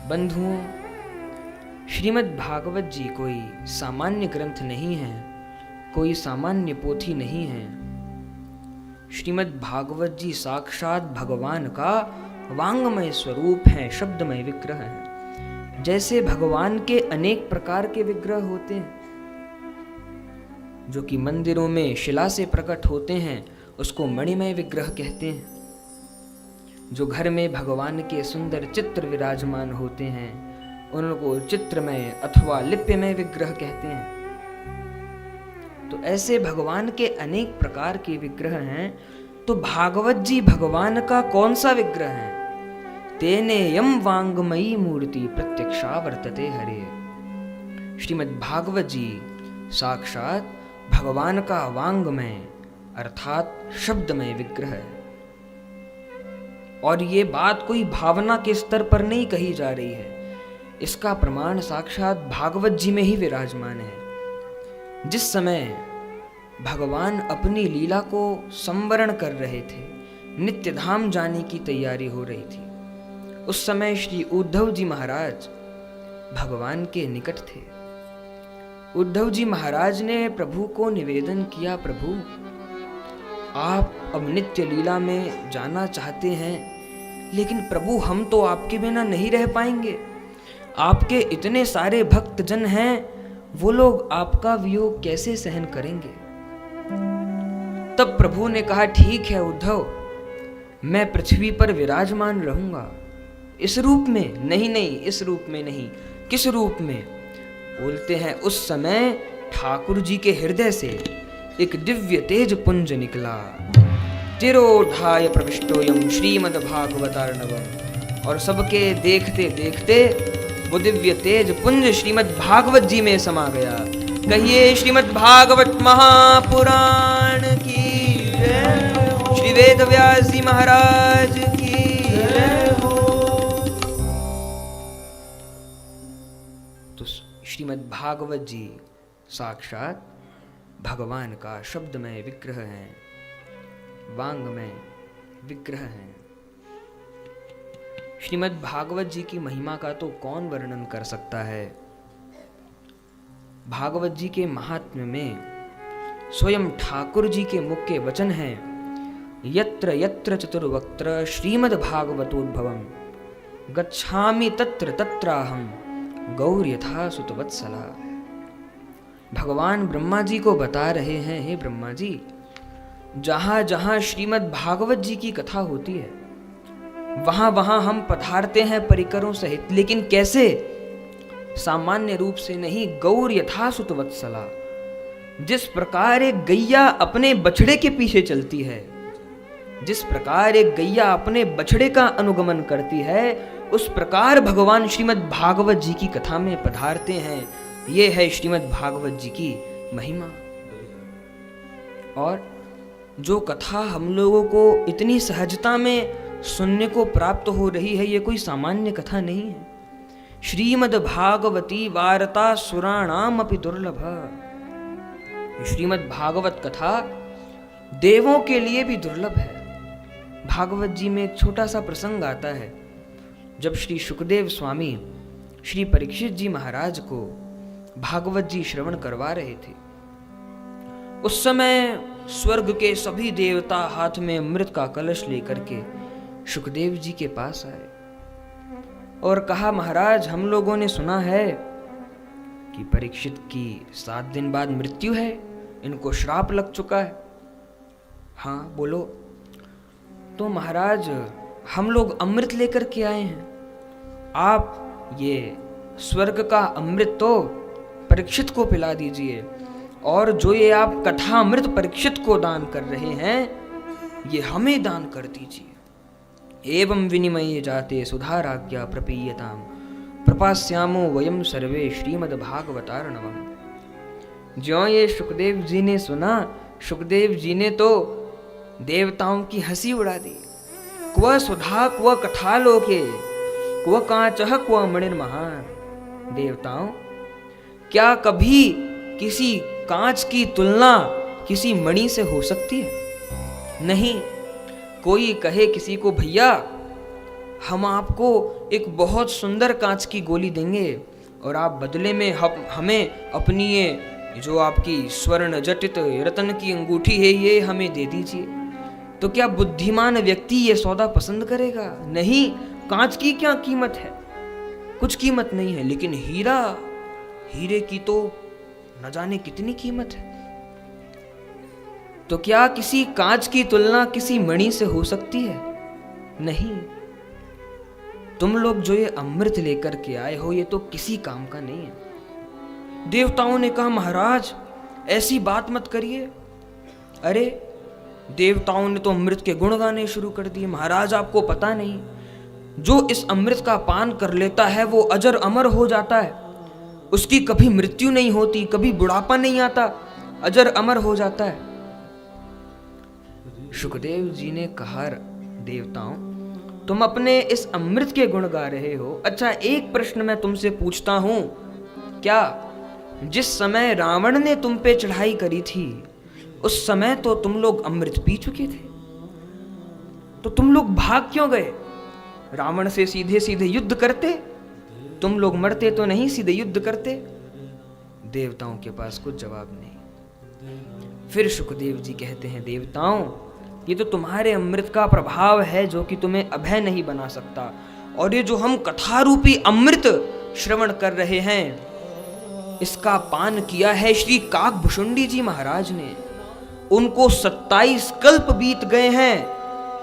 बंधुओं, श्रीमद् भागवत जी कोई सामान्य ग्रंथ नहीं है, कोई सामान्य पोथी नहीं है। श्रीमद् भागवत जी साक्षात भगवान का वांगमय स्वरूप है, शब्दमय विग्रह है। जैसे भगवान के अनेक प्रकार के विग्रह होते हैं जो कि मंदिरों में शिला से प्रकट होते हैं, उसको मणिमय विग्रह कहते हैं। जो घर में भगवान के सुंदर चित्र विराजमान होते हैं, उनको चित्रमय अथवा लिप्यमय विग्रह कहते हैं। तो ऐसे भगवान के अनेक प्रकार के विग्रह हैं। तो भागवत जी भगवान का कौन सा विग्रह है? तेने यम वांगमयी मूर्ति प्रत्यक्षा वर्तते हरे। श्रीमद् भागवत जी साक्षात भगवान का वांगमय अर्थात शब्दमय विग्रह है। और ये बात कोई भावना के स्तर पर नहीं कही जा रही है, इसका प्रमाण साक्षात भागवत जी में ही विराजमान है। जिस समय भगवान अपनी लीला को संवरण कर रहे थे, नित्य धाम जाने की तैयारी हो रही थी, उस समय श्री उद्धव जी महाराज भगवान के निकट थे। उद्धव जी महाराज ने प्रभु को निवेदन किया, प्रभु आप अब नित्य लीला में जाना चाहते हैं, लेकिन प्रभु हम तो आपके बिना नहीं रह पाएंगे। आपके इतने सारे भक्तजन हैं, वो लोग आपका वियोग कैसे सहन करेंगे? तब प्रभु ने कहा, ठीक है उद्धव, मैं पृथ्वी पर विराजमान रहूंगा। इस रूप में नहीं, इस रूप में नहीं। किस रूप में? बोलते हैं, उस समय ठाकुर जी के हृदय से एक दिव्य तेज पुंज निकला। तिरोधाय प्रविष्टोयम श्रीमद्भागवतार्णवम्। और सबके देखते देखते वो दिव्य तेज पुंज श्रीमद् भागवत जी में समा गया। कहिए श्रीमद् भागवत महापुराण की जय हो। श्री वेद व्यास जी महाराज की जय हो। तो श्रीमद् भागवत जी साक्षात भगवान का शब्दमय विग्रह है, वांगमय विग्रह है। श्रीमद् भागवत जी की महिमा का तो कौन वर्णन कर सकता है। भागवत जी के महात्म्य में स्वयं ठाकुर जी के मुख के वचन हैं, यत्र यत्र चतुर्वक्त्र श्रीमद् भागवतोद्भवम् गच्छामि तत्र तत्राहं गौर यथा सुतवत्सला। भगवान ब्रह्मा जी को बता रहे हैं, हे ब्रह्मा जी, जहां जहां श्रीमद् भागवत जी की कथा होती है, वहां वहां हम पधारते हैं परिकरों सहित। लेकिन कैसे? सामान्य रूप से नहीं, गौर यथा सुतवत्सला। जिस प्रकार एक गैया अपने बछड़े के पीछे चलती है, जिस प्रकार एक गैया अपने बछड़े का अनुगमन करती है, उस प्रकार भगवान श्रीमद् भागवत जी की कथा में पधारते हैं। ये है श्रीमद् भागवत जी की महिमा। और जो कथा हम लोगों को इतनी सहजता में सुनने को प्राप्त हो रही है, ये कोई सामान्य कथा नहीं है। श्रीमद् भागवती वार्ता सुराणाम अपि दुर्लभ। श्रीमद् भागवत कथा देवों के लिए भी दुर्लभ है। भागवत जी में एक छोटा सा प्रसंग आता है, जब श्री सुखदेव स्वामी श्री परीक्षित जी महाराज को भागवत जी श्रवण करवा रहे थे। उस समय स्वर्ग के सभी देवता हाथ में अमृत का कलश लेकर के सुखदेव जी के पास आए और कहा, महाराज हम लोगों ने सुना है कि परीक्षित की 7 दिन बाद मृत्यु है, इनको श्राप लग चुका है। हाँ बोलो। तो महाराज हम लोग अमृत लेकर के आए हैं, आप ये स्वर्ग का अमृत तो परीक्षित को पिला दीजिए, और जो ये आप कथा अमृत परीक्षित को दान कर रहे हैं, ये हमें दान कर दीजिए। एवं विनिमये जाते सुधाराज्ञा प्रपीयताम प्रपास्यामो वयम सर्वे श्रीमद् भागवतार्णवम्। ज्यों ये सुखदेव जी ने सुना, सुखदेव जी ने तो देवताओं की हंसी उड़ा दी। क्व सुधा क्व कथा लोके क्व कांचः क्व मणिर्महान। देवताओं, क्या कभी किसी कांच की तुलना किसी मणि से हो सकती है? नहीं। कोई कहे किसी को, भैया हम आपको एक बहुत सुंदर कांच की गोली देंगे और आप बदले में हमें अपनी ये जो आपकी स्वर्ण जटित रत्न की अंगूठी है ये हमें दे दीजिए। तो क्या बुद्धिमान व्यक्ति ये सौदा पसंद करेगा? नहीं। कांच की क्या कीमत है? कुछ कीमत नहीं है, लेकिन हीरे की तो न जाने कितनी कीमत है। तो क्या किसी कांच की तुलना किसी मणि से हो सकती है? नहीं। तुम लोग जो ये अमृत लेकर के आए हो ये तो किसी काम का नहीं है। देवताओं ने कहा महाराज ऐसी बात मत करिए। अरे देवताओं ने तो अमृत के गुण गाने शुरू कर दिए। महाराज आपको पता नहीं, जो इस अमृत का पान कर लेता है वो अजर अमर हो जाता है, उसकी कभी मृत्यु नहीं होती, कभी बुढ़ापा नहीं आता, अजर अमर हो जाता है। शुकदेव जी ने कहा देवताओं तुम अपने इस अमृत के गुण गा रहे हो। अच्छा एक प्रश्न मैं तुमसे पूछता हूं, क्या जिस समय रावण ने तुम पे चढ़ाई करी थी उस समय तो तुम लोग अमृत पी चुके थे, तो तुम लोग भाग क्यों गए? रावण से सीधे सीधे युद्ध करते, तुम लोग मरते तो नहीं, सीधे युद्ध करते। देवताओं के पास कुछ जवाब नहीं। फिर शुकदेव जी कहते हैं देवताओं ये तो तुम्हारे अमृत का प्रभाव है जो कि तुम्हें अभय नहीं बना सकता, और ये जो हम कथा रूपी अमृत श्रवण कर रहे हैं इसका पान किया है श्री काकभुशुंडी जी महाराज ने। उनको 27 कल्प बीत गए हैं,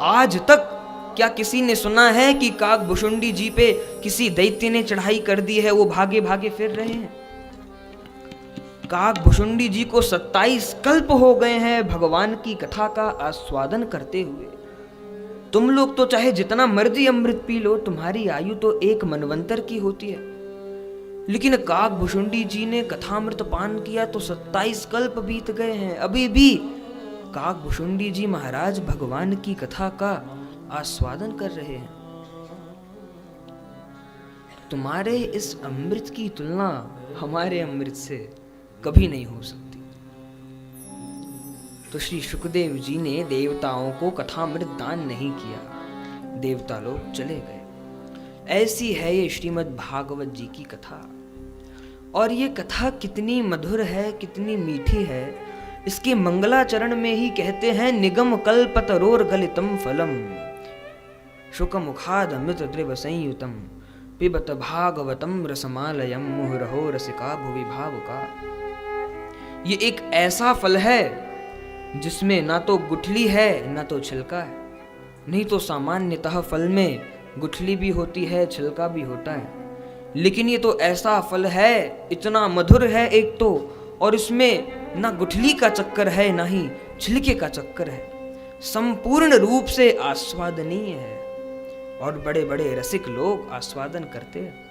आज तक क्या किसी ने सुना है कि काकभुशुंडी जी पे किसी दैत्य ने चढ़ाई कर दी है, वो भागे भागे फिर रहे हैं? काकभुशुंडी जी को 27 कल्प हो गए हैं भगवान की कथा का आस्वादन करते हुए। तुम लोग तो चाहे जितना मर्जी अमृत पी लो, तुम्हारी आयु तो एक मनवंतर की होती है, लेकिन काकभुशुंडी जी ने कथामृत पान किया तो 27 कल्प बीत गए हैं, अभी भी काकभुशुंडी जी महाराज भगवान की कथा का आस्वादन कर रहे हैं। तुम्हारे इस अमृत की तुलना हमारे अमृत से कभी नहीं हो सकती। तो श्री शुकदेव जी ने देवताओं को कथामृत दान नहीं किया, देवता लोग चले गए। ऐसी है ये श्रीमद् भागवत जी की कथा, और ये कथा कितनी मधुर है, कितनी मीठी है। इसके मंगलाचरण में ही कहते हैं निगम कल्पतरोर गलितम फलम शुकमुखाद अमृत द्रव संयुतम पिबत भागवतम रसमालयम मुहुरहो रसिका भुवि भावुका। ये एक ऐसा फल है जिसमें ना तो गुठली है ना तो छिलका है। नहीं तो सामान्यतः फल में गुठली भी होती है, छिलका भी होता है, लेकिन ये तो ऐसा फल है, इतना मधुर है एक तो, और इसमें ना गुठली का चक्कर है ना ही छिलके का चक्कर है, संपूर्ण रूप से आस्वादनीय है और बड़े बड़े रसिक लोग आस्वादन करते हैं।